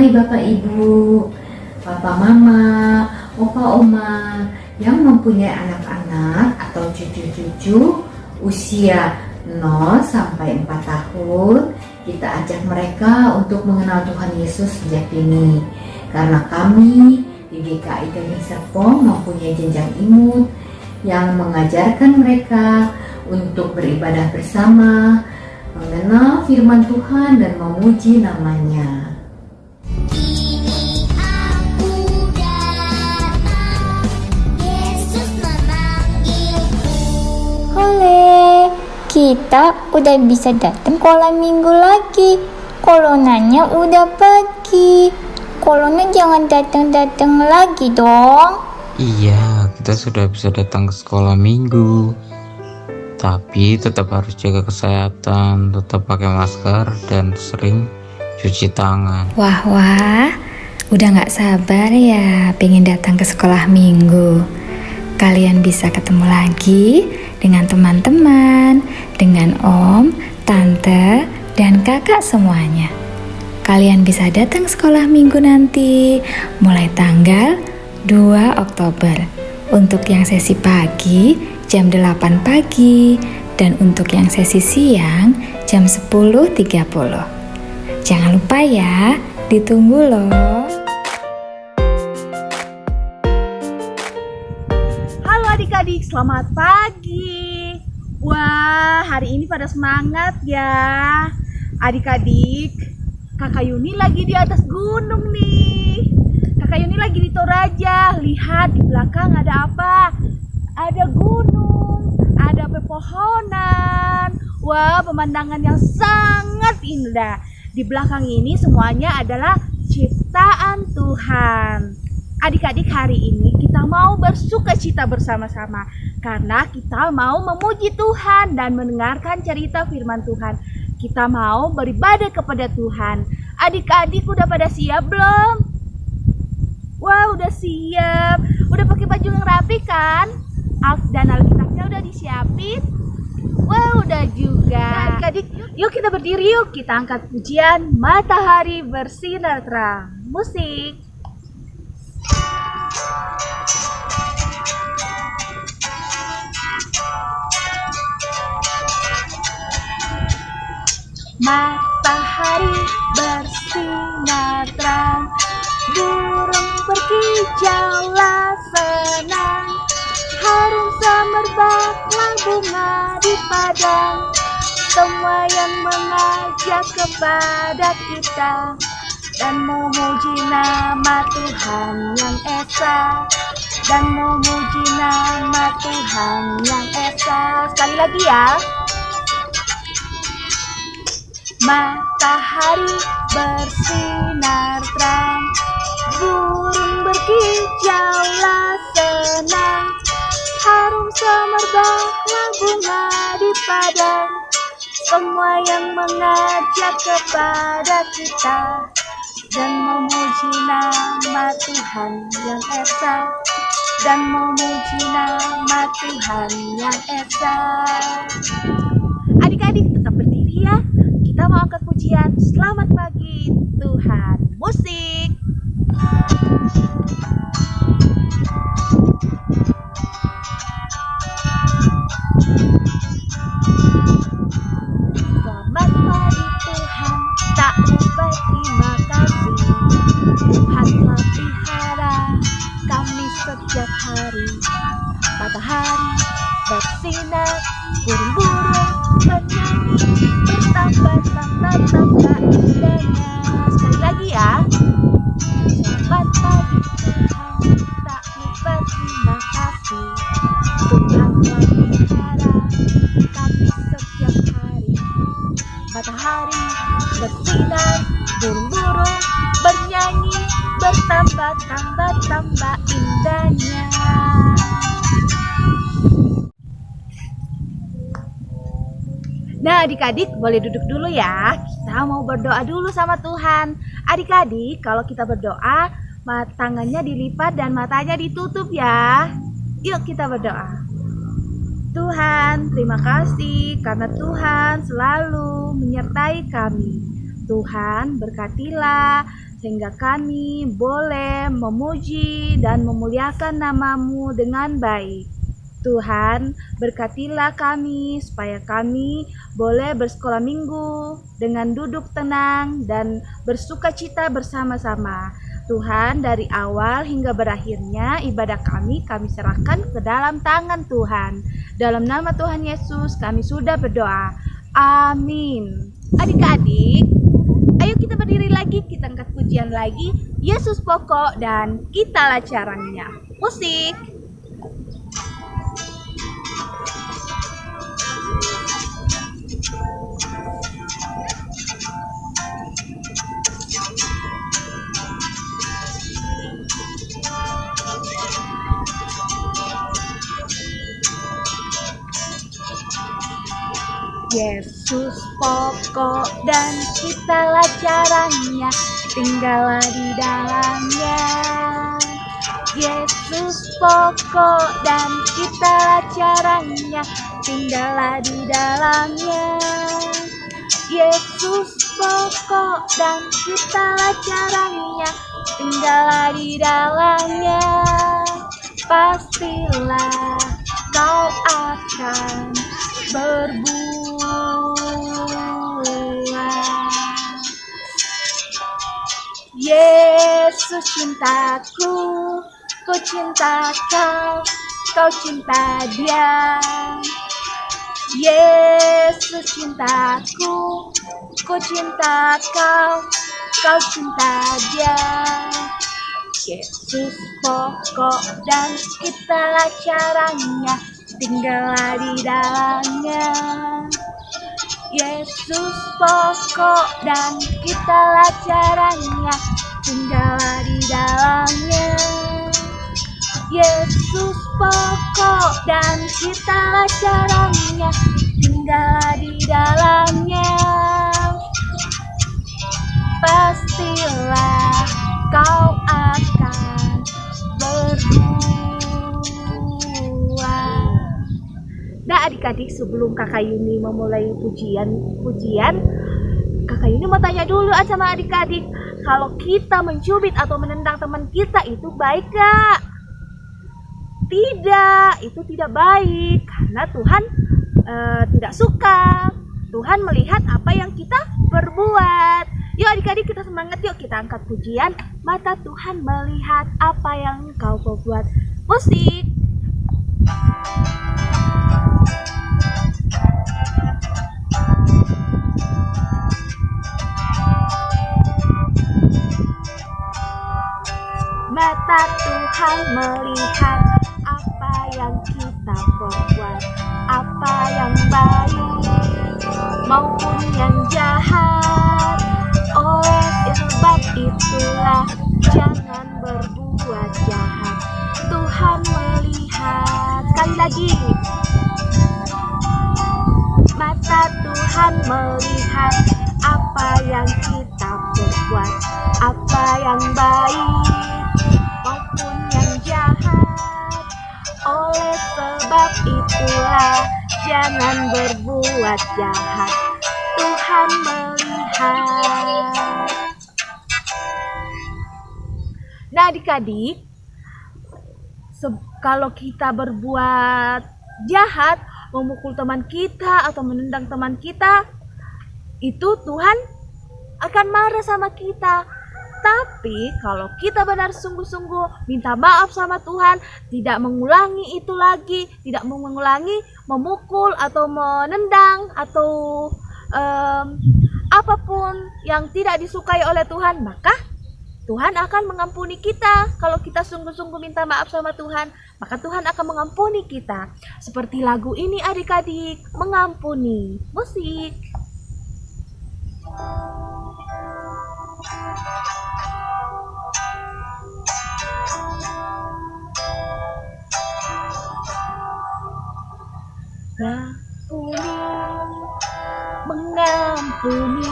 Mari Bapak Ibu, Papa Mama, Opa Oma yang mempunyai anak-anak atau cucu-cucu usia 0 sampai 4 tahun, kita ajak mereka untuk mengenal Tuhan Yesus sejak dini. Karena kami di GKI Gading Serpong mempunyai jenjang imut yang mengajarkan mereka untuk beribadah bersama, mengenal firman Tuhan dan memuji namanya. Kini aku datang, Yesus memanggilku. Oleh, kita udah bisa datang sekolah minggu lagi. Coronanya udah pergi. Corona jangan datang-datang lagi dong. Iya, kita sudah bisa datang ke sekolah minggu. Tapi tetap harus jaga kesehatan, tetap pakai masker dan sering cuci tangan. Wah, udah gak sabar ya pengen datang ke sekolah minggu. Kalian bisa ketemu lagi dengan teman-teman, dengan om, tante, dan kakak semuanya. Kalian bisa datang sekolah minggu nanti mulai tanggal 2 Oktober. Untuk yang sesi pagi jam 8 pagi dan untuk yang sesi siang jam 10.30. Jangan lupa ya, ditunggu loh. Halo adik-adik, selamat pagi. Wah, hari ini pada semangat ya. Adik-adik, Kakak Yuni lagi di atas gunung nih. Kakak Yuni lagi di Toraja. Lihat di belakang ada apa? Ada gunung, ada pepohonan. Wah, pemandangan yang sangat indah. Di belakang ini semuanya adalah ciptaan Tuhan. Adik-adik, hari ini kita mau bersukacita bersama-sama karena kita mau memuji Tuhan dan mendengarkan cerita firman Tuhan. Kita mau beribadah kepada Tuhan. Adik-adik udah pada siap belum? Wah, udah siap. Udah pakai baju yang rapi kan? Dan Alkitabnya udah disiapin? Wah, udah juga. Adik-adik, yuk kita berdiri yuk. Kita angkat pujian Matahari Bersinar Terang. Musik. Matahari bersinar terang, burung berkicaulah senang, harum semerbaklah bunga di padang, semua yang mengajak kepada kita dan memuji nama Tuhan yang esa, dan memuji nama Tuhan yang esa. Sekali lagi ya. Matahari bersinar terang, burung berkicaulah senang, harum semerbaklah bunga di padang, semua yang mengajak kepada kita dan memuji nama Tuhan yang esa, dan memuji nama Tuhan yang esa. Adik-adik tetap berdiri ya. Kita mau angkat pujian Selamat Pagi Tuhan. Musik. Selamat pagi Tuhan, tak lupa terima kasih. Tuhan telah pelihara kami setiap hari. Matahari bersinar, burung-burung bernyanyi, bertambah-tambah indahnya. Sekali lagi ya. Selamat pagi Tuhan, tak lupa terima kasih. Tuhan telah pelihara kami setiap hari. Matahari bersinar, burung-burung bernyanyi, bertambah-tambah indahnya. Nah adik-adik boleh duduk dulu ya. Kita mau berdoa dulu sama Tuhan. Adik-adik kalau kita berdoa, tangannya dilipat dan matanya ditutup ya. Yuk kita berdoa. Tuhan, terima kasih karena Tuhan selalu menyertai kami. Tuhan berkatilah sehingga kami boleh memuji dan memuliakan nama-Mu dengan baik. Tuhan, berkatilah kami supaya kami boleh bersekolah minggu dengan duduk tenang dan bersuka cita bersama-sama. Tuhan, dari awal hingga berakhirnya ibadah kami serahkan ke dalam tangan Tuhan. Dalam nama Tuhan Yesus kami sudah berdoa. Amin. Adik-adik, ayo kita berdiri lagi, kita angkat pujian lagi. Yesus pokok dan kitalah caranya. Musik. Yesus pokok dan kitalah caranya, tinggallah di dalamnya. Yesus pokok dan kitalah caranya, tinggallah di dalamnya. Yesus pokok dan kitalah caranya, tinggallah di dalamnya. Pastilah kau akan berbuah. Yesus cintaku, ku cinta kau, kau cinta dia. Yesus cintaku, ku cinta kau, kau cinta dia. Yesus pokok dan kitalah caranya, tinggallah di dalamnya. Yesus pokok dan kitalah caranya, tinggallah di dalamnya. Yesus pokok dan kitalah caranya, tinggallah di dalamnya. Pastilah kau akan berbuah. Nah adik-adik, sebelum Kakak Yuni memulai pujian, Kakak Yuni mau tanya dulu sama adik-adik, kalau kita mencubit atau menendang teman kita itu baik gak? Tidak, itu tidak baik karena Tuhan tidak suka. Tuhan melihat apa yang kita perbuat. Yuk adik-adik, kita semangat yuk, kita angkat pujian. Mata Tuhan melihat apa yang kau perbuat. Musik. Mata Tuhan melihat apa yang kita perbuat, apa yang baik maupun yang jahat. Oleh sebab itulah jangan berbuat jahat. Tuhan melihat. Sekali lagi. Mata Tuhan melihat apa yang kita perbuat, apa yang baik maupun yang jahat. Oleh sebab itulah jangan berbuat jahat. Tuhan melihat. Nah adik-adik, kalau kita berbuat jahat, memukul teman kita atau menendang teman kita, itu Tuhan akan marah sama kita. Tapi kalau kita benar sungguh-sungguh minta maaf sama Tuhan, tidak mengulangi itu lagi, tidak mengulangi memukul atau menendang atau apapun yang tidak disukai oleh Tuhan, maka Tuhan akan mengampuni kita. Kalau kita sungguh-sungguh minta maaf sama Tuhan, maka Tuhan akan mengampuni kita. Seperti lagu ini adik-adik, mengampuni. Musik. Mengampuni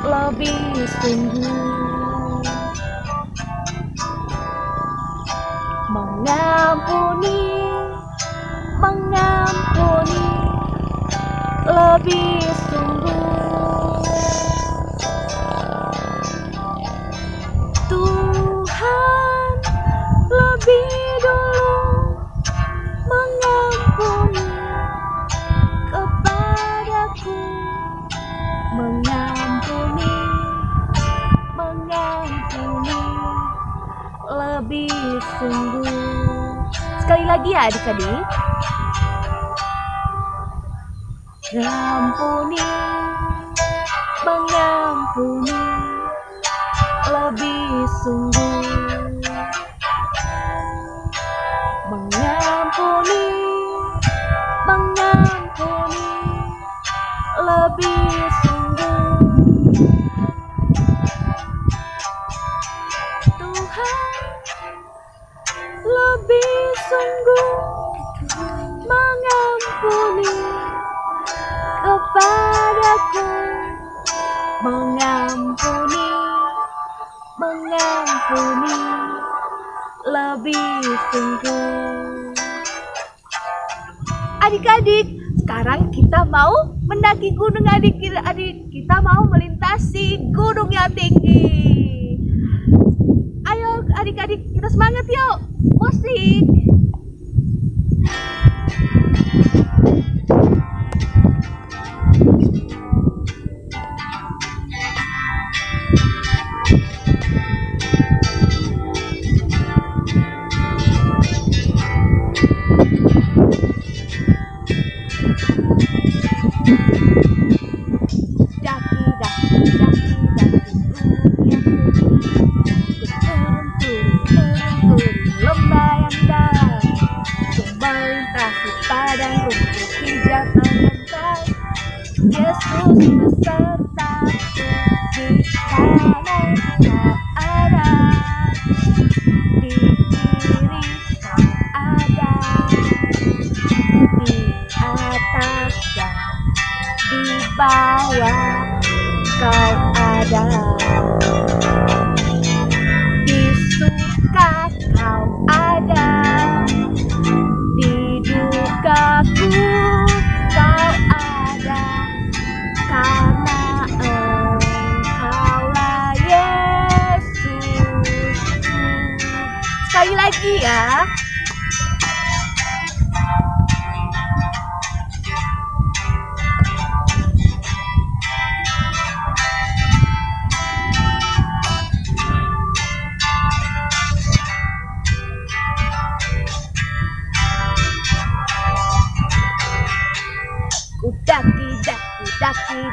lebih sungguh, mengampuni lebih sungguh. ya adik-adik. Mengampuni, mengampuni, lebih sungguh. Mengampuni, mengampuni, lebih sungguh. Tuhan lebih sungguh mengampuni kepadaku, mengampuni, mengampuni, lebih sungguh. Adik-adik, sekarang kita mau mendaki gunung adik-adik. Kita mau melintasi gunung yang tinggi. Ayo adik-adik, kita semangat yuk. Musik. Bawah kau ada, di suka kau ada, di dukaku kau ada, karena Engkaulah Yesus. Sekali lagi ya.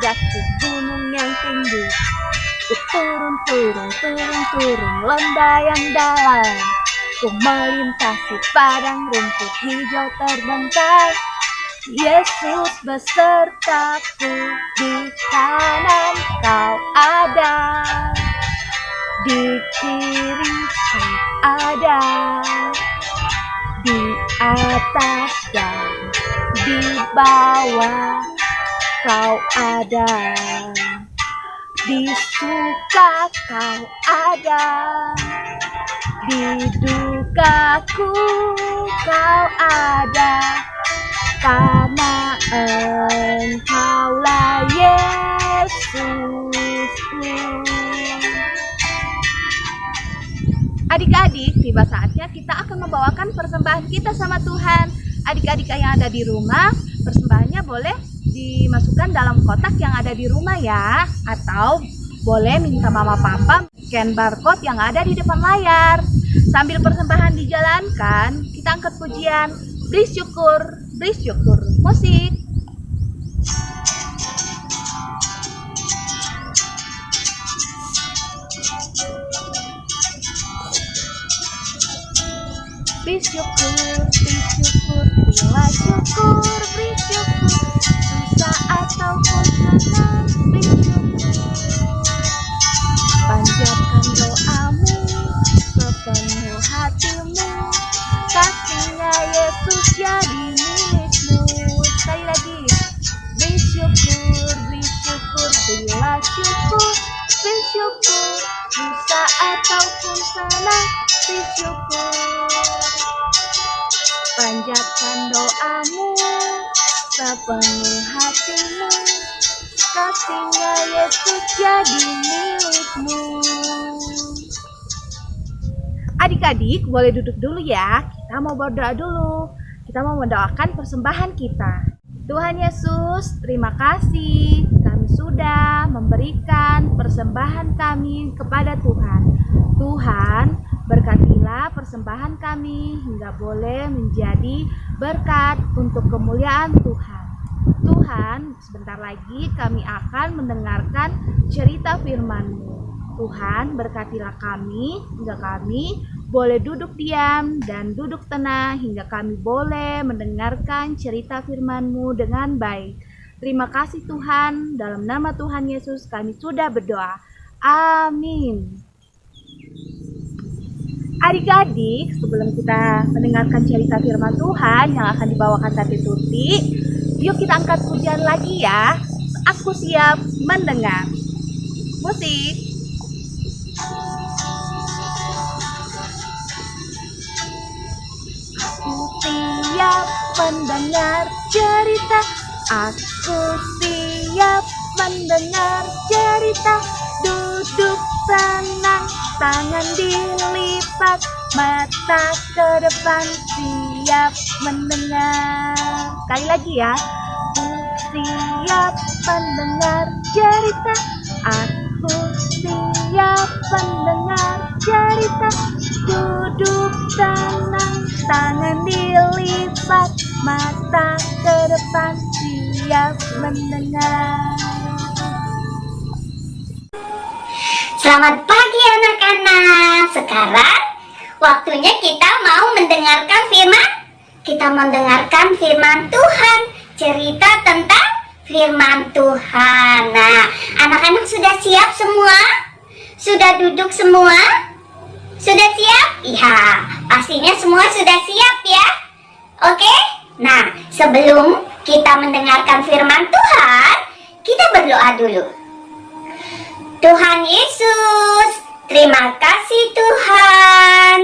Daki gunung yang tinggi, ku turun lembah yang dalam, ku melintasi padang rumput hijau terbentang. Yesus besertaku, di kanan kau ada, di kiri kau ada, di atas dan di bawah kau ada, di suka kau ada, di dukaku kau ada, karena Engkaulah Yesus. Adik-adik, tiba saatnya kita akan membawakan persembahan kita sama Tuhan. Adik-adik yang ada di rumah, persembahannya boleh dimasukkan dalam kotak yang ada di rumah ya, atau boleh minta mama papa scan barcode yang ada di depan layar. Sambil persembahan dijalankan, kita angkat pujian beri syukur, beri syukur. Musik. Beri syukur, bila syukur, beri syukur. Susah ataupun senang, beri syukur. Panjatkan doamu, sepenuh hatimu. Kasihnya Yesus jadi milikmu. Sekali lagi. Beri syukur, bila syukur, beri syukur. Susah ataupun senang, beri syukur. Panjatkan doamu, sepenuh hatimu. Kasihnya Yesus jadi milikmu. Adik-adik boleh duduk dulu ya. Kita mau berdoa dulu. Kita mau mendoakan persembahan kita. Tuhan Yesus, terima kasih. Kami sudah memberikan persembahan kami kepada Tuhan. Tuhan, Berkatilah persembahan kami hingga boleh menjadi berkat untuk kemuliaan Tuhan. Tuhan, sebentar lagi kami akan mendengarkan cerita firman-Mu. Tuhan, berkatilah kami hingga kami boleh duduk diam dan duduk tenang hingga kami boleh mendengarkan cerita firman-Mu dengan baik. Terima kasih Tuhan, dalam nama Tuhan Yesus kami sudah berdoa. Amin. Adik-adik, sebelum kita mendengarkan cerita firman Tuhan yang akan dibawakan Tati Tuti, yuk kita angkat pujian lagi ya. Aku siap mendengar. Musik. Aku siap mendengar cerita. Aku siap mendengar cerita. Duduk tenang, tangan dilipat, mata ke depan, siap mendengar. Sekali lagi ya. Siap mendengar cerita. Aku siap mendengar cerita. Duduk tenang, tangan dilipat, mata ke depan, siap mendengar. Selamat pagi anak-anak. Sekarang waktunya kita mau mendengarkan firman. Kita mendengarkan firman Tuhan. Cerita tentang firman Tuhan. Nah, anak-anak sudah siap semua? Sudah duduk semua? Sudah siap? Iya, pastinya semua sudah siap ya. Oke? Nah, sebelum kita mendengarkan firman Tuhan, kita berdoa dulu. Tuhan Yesus, terima kasih Tuhan,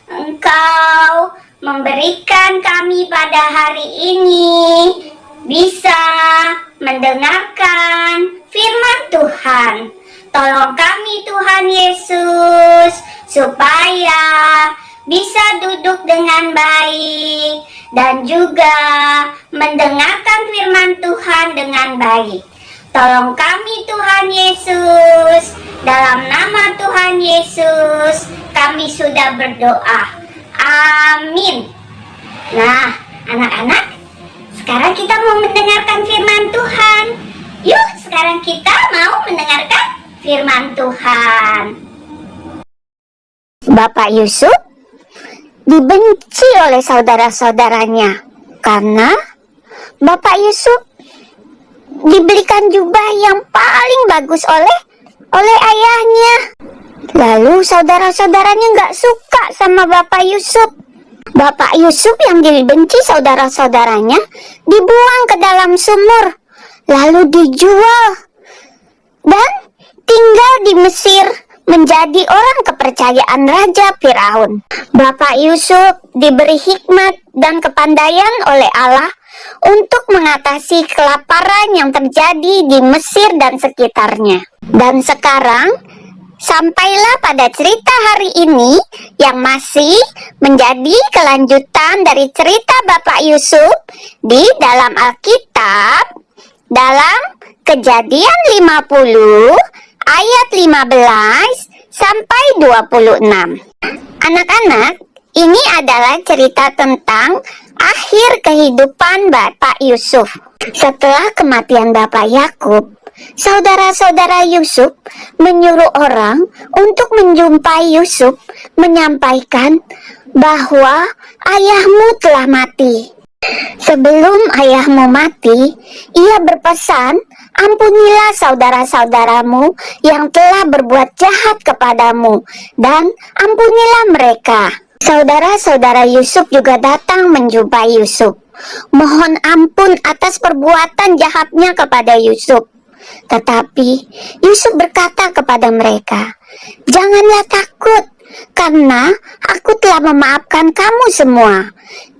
Engkau memberikan kami pada hari ini bisa mendengarkan firman Tuhan. Tolong kami Tuhan Yesus, supaya bisa duduk dengan baik dan juga mendengarkan firman Tuhan dengan baik. Tolong kami Tuhan Yesus, dalam nama Tuhan Yesus kami sudah berdoa. Amin. Nah, anak-anak, sekarang kita mau mendengarkan firman Tuhan. Yuk, sekarang kita mau mendengarkan firman Tuhan. Bapak Yusuf dibenci oleh saudara-saudaranya karena Bapak Yusuf dibelikan jubah yang paling bagus oleh ayahnya. Lalu saudara-saudaranya nggak suka sama Bapak Yusuf. Bapak Yusuf yang dibenci saudara-saudaranya dibuang ke dalam sumur, lalu dijual dan tinggal di Mesir menjadi orang kepercayaan Raja Firaun. Bapak Yusuf diberi hikmat dan kepandaian oleh Allah untuk mengatasi kelaparan yang terjadi di Mesir dan sekitarnya. Dan sekarang, sampailah pada cerita hari ini yang masih menjadi kelanjutan dari cerita Bapak Yusuf di dalam Alkitab, dalam Kejadian 50 ayat 15 sampai 26. Anak-anak, ini adalah cerita tentang akhir kehidupan Bapak Yusuf. Setelah kematian Bapak Yakub, saudara-saudara Yusuf menyuruh orang untuk menjumpai Yusuf, menyampaikan bahwa ayahmu telah mati. Sebelum ayahmu mati, ia berpesan, ampunilah saudara-saudaramu yang telah berbuat jahat kepadamu, dan ampunilah mereka. Saudara-saudara Yusuf juga datang menjumpai Yusuf, mohon ampun atas perbuatan jahatnya kepada Yusuf. Tetapi Yusuf berkata kepada mereka, janganlah takut, karena aku telah memaafkan kamu semua.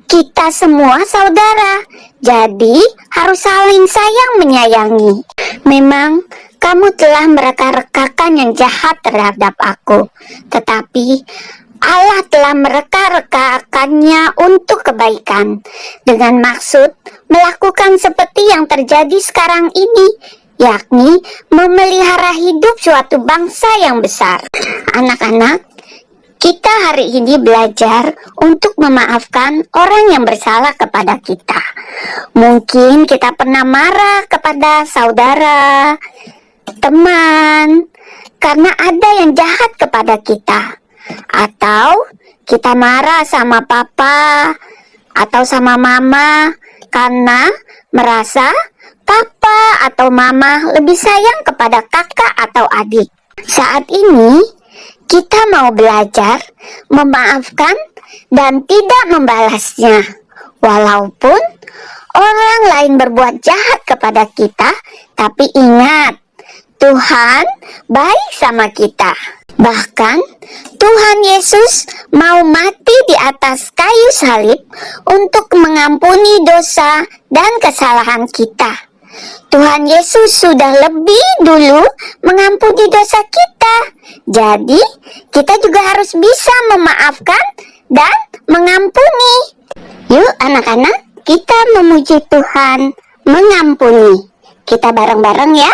Kita semua saudara, jadi harus saling sayang menyayangi. Memang kamu telah mereka-rekakan yang jahat terhadap aku, tetapi Allah telah mereka-rekakannya untuk kebaikan, dengan maksud melakukan seperti yang terjadi sekarang ini, yakni memelihara hidup suatu bangsa yang besar. Anak-anak, Kita hari ini belajar untuk memaafkan orang yang bersalah kepada kita. Mungkin kita pernah marah kepada saudara, teman, karena ada yang jahat kepada kita. Atau kita marah sama papa atau sama mama karena merasa papa atau mama lebih sayang kepada kakak atau adik. Saat ini kita mau belajar memaafkan dan tidak membalasnya. Walaupun orang lain berbuat jahat kepada kita, tapi ingat, Tuhan baik sama kita. Bahkan Tuhan Yesus mau mati di atas kayu salib untuk mengampuni dosa dan kesalahan kita. Tuhan Yesus sudah lebih dulu mengampuni dosa kita. Jadi, kita juga harus bisa memaafkan dan mengampuni. Yuk anak-anak, kita memuji Tuhan mengampuni. Kita bareng-bareng ya.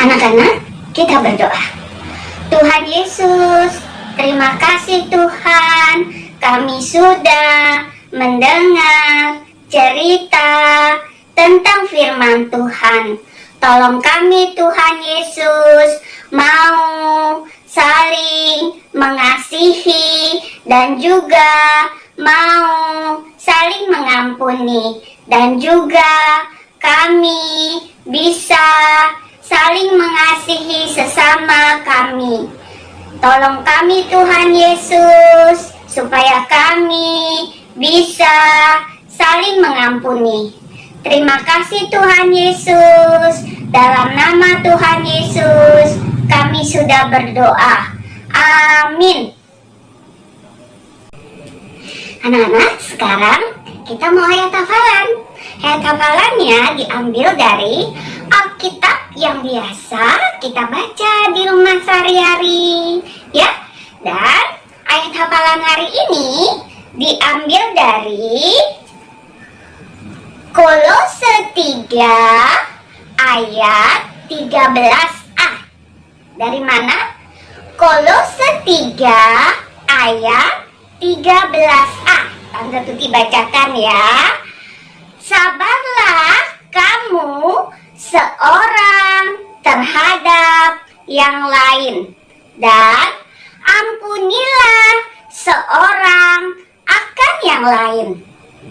Anak-anak, kita berdoa. Tuhan Yesus, terima kasih Tuhan, kami sudah mendengar cerita tentang firman Tuhan. Tolong kami Tuhan Yesus, mau saling mengasihi dan juga mau saling mengampuni, dan juga kami bisa saling mengasihi sesama kami. Tolong kami Tuhan Yesus, supaya kami bisa saling mengampuni. Terima kasih Tuhan Yesus. Dalam nama Tuhan Yesus, kami sudah berdoa. Amin. Anak-anak, sekarang kita mau ayat hafalan. Ayat hafalannya diambil dari Alkitab yang biasa kita baca di rumah sehari-hari, ya. Dan ayat hafalan hari ini diambil dari Kolose 3 ayat 13a. Dari mana? Kolose 3 ayat 13a. Tante Tuti bacakan ya. Sabarlah kamu seorang terhadap yang lain, dan ampunilah seorang akan yang lain.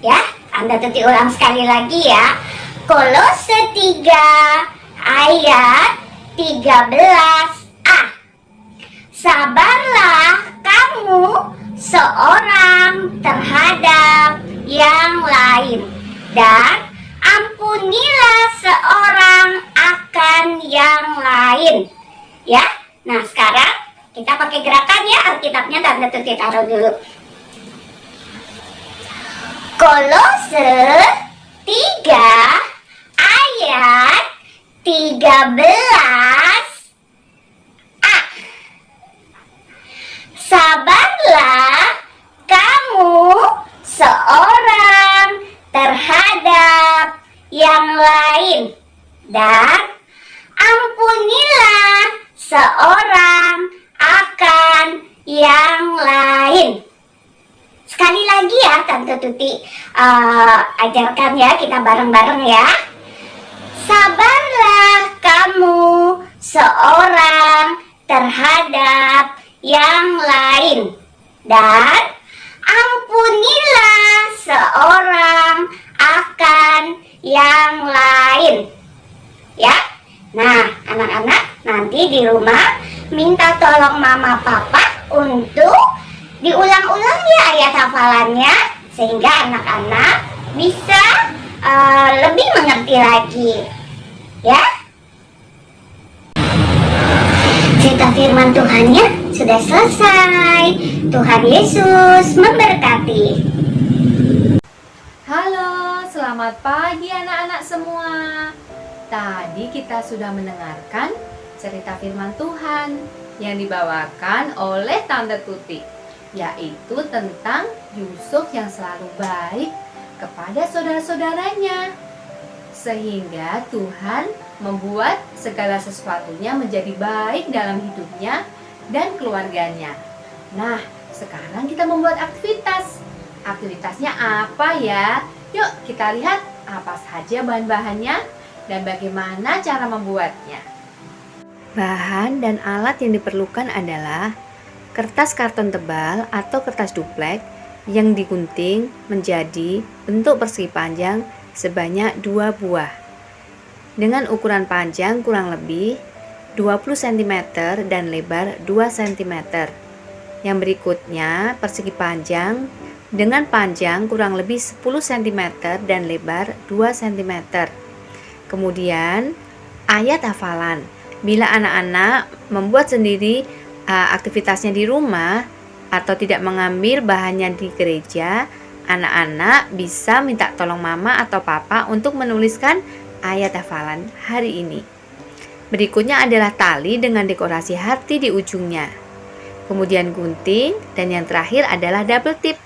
Ya, Anda Tuti ulang sekali lagi ya. Kolose 3 ayat 13a. Sabarlah kamu seorang terhadap yang lain, dan ampunilah lain. Ya, nah sekarang kita pakai gerakan ya. Alkitabnya Tante Tuti taruh dulu. Kolose 3 ayat 13a. Sabarlah kamu seorang terhadap yang lain, dan ampunilah seorang akan yang lain. Sekali lagi ya, Tante Tuti ajarkan ya, kita bareng-bareng ya. Sabarlah kamu seorang terhadap yang lain, dan ampunilah seorang akan yang lain. Ya, nah anak-anak nanti di rumah minta tolong mama papa untuk diulang-ulang ya ayat hafalannya, sehingga anak-anak bisa lebih mengerti lagi. Ya, cerita firman Tuhannya sudah selesai. Tuhan Yesus memberkati. Halo, selamat pagi anak-anak semua. Tadi kita sudah mendengarkan cerita firman Tuhan yang dibawakan oleh Tante Tuti, yaitu tentang Yusuf yang selalu baik kepada saudara-saudaranya, sehingga Tuhan membuat segala sesuatunya menjadi baik dalam hidupnya dan keluarganya. Nah, sekarang kita membuat aktivitas. Aktivitasnya apa ya? Yuk kita lihat apa saja bahan-bahannya dan bagaimana cara membuatnya. Bahan dan alat yang diperlukan adalah kertas karton tebal atau kertas duplek yang digunting menjadi bentuk persegi panjang sebanyak 2 buah dengan ukuran panjang kurang lebih 20 cm dan lebar 2 cm. Yang berikutnya persegi panjang dengan panjang kurang lebih 10 cm dan lebar 2 cm. Kemudian ayat hafalan. Bila anak-anak membuat sendiri aktivitasnya di rumah atau tidak mengambil bahannya di gereja, anak-anak bisa minta tolong mama atau papa untuk menuliskan ayat hafalan hari ini. Berikutnya adalah tali dengan dekorasi hati di ujungnya. Kemudian gunting, dan yang terakhir adalah double tip.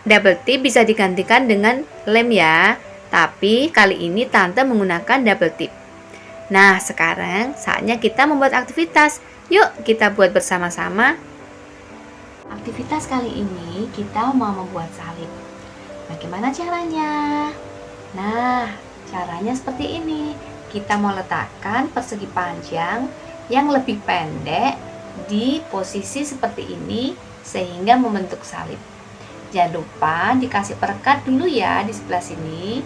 Double tip bisa digantikan dengan lem ya, tapi kali ini Tante menggunakan double tip. Nah, sekarang saatnya kita membuat aktivitas. Yuk kita buat bersama-sama. Aktivitas kali ini kita mau membuat salib. Bagaimana caranya? Nah, caranya seperti ini. Kita mau letakkan persegi panjang yang lebih pendek di posisi seperti ini sehingga membentuk salib. Jangan lupa dikasih perekat dulu ya di sebelah sini.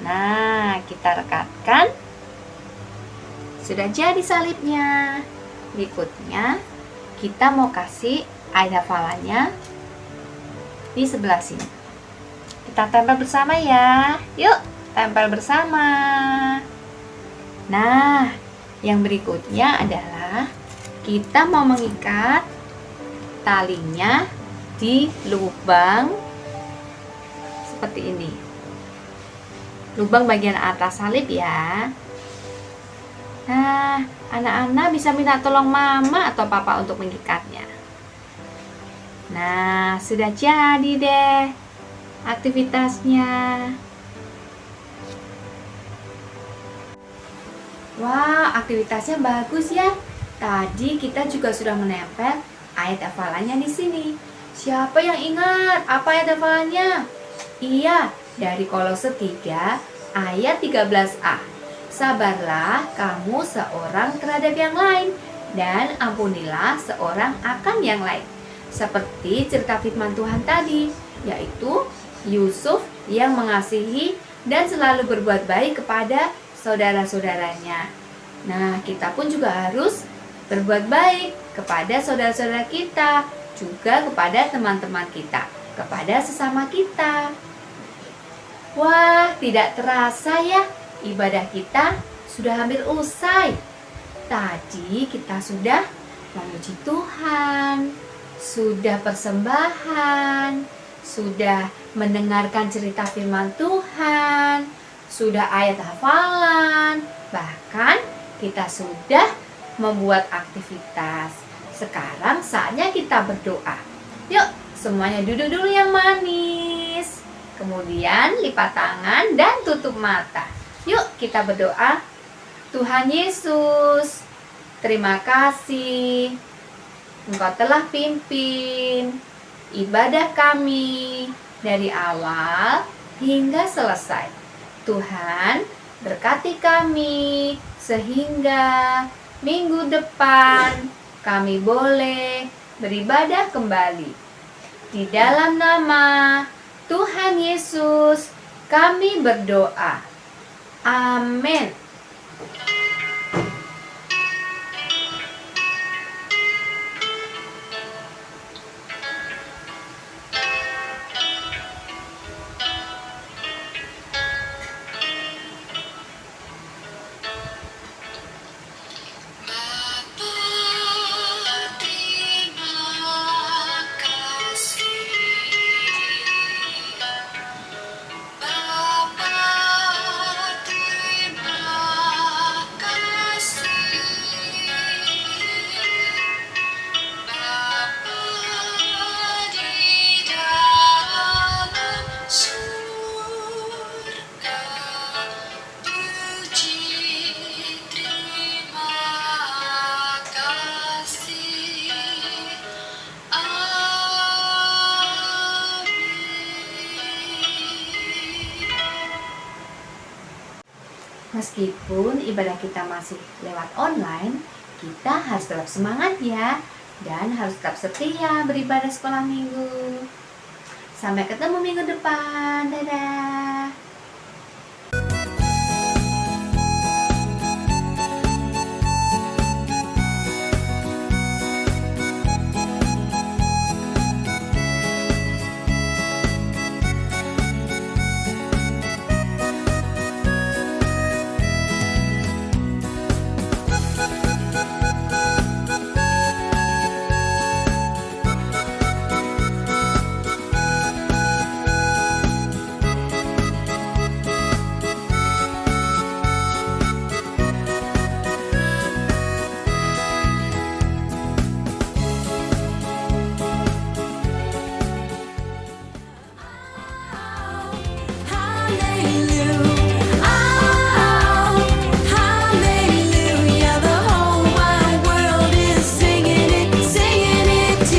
Nah, kita rekatkan. Sudah jadi salibnya. Berikutnya kita mau kasih ayat hafalannya di sebelah sini. Kita tempel bersama ya. Yuk, tempel bersama. Nah, yang berikutnya adalah kita mau mengikat talinya di lubang seperti ini. Lubang bagian atas salib ya. Nah, anak-anak bisa minta tolong mama atau papa untuk mengikatnya. Nah, sudah jadi deh aktivitasnya. Wah, aktivitasnya bagus ya. Tadi kita juga sudah menempel ayat hafalannya di sini. Siapa yang ingat apa ayat hafalannya? Iya, dari Kolose 3 ayat 13a. Sabarlah kamu seorang terhadap yang lain, dan ampunilah seorang akan yang lain. Seperti cerita firman Tuhan tadi, yaitu Yusuf yang mengasihi dan selalu berbuat baik kepada saudara-saudaranya. Nah, kita pun juga harus berbuat baik kepada saudara-saudara kita, juga kepada teman-teman kita, kepada sesama kita. Wah, tidak terasa ya, ibadah kita sudah hampir usai. Tadi kita sudah memuji Tuhan, sudah persembahan, sudah mendengarkan cerita firman Tuhan, sudah ayat hafalan, bahkan kita sudah membuat aktivitas. Sekarang saatnya kita berdoa. Yuk, semuanya duduk dulu yang manis. Kemudian lipat tangan dan tutup mata. Yuk kita berdoa. Tuhan Yesus, terima kasih Engkau telah pimpin ibadah kami dari awal hingga selesai. Tuhan, berkati kami sehingga minggu depan kami boleh beribadah kembali. Di dalam nama Tuhan Yesus kami berdoa. Amin. Meskipun ibadah kita masih lewat online, kita harus tetap semangat ya, dan harus tetap setia beribadah sekolah minggu. Sampai ketemu minggu depan, dadah.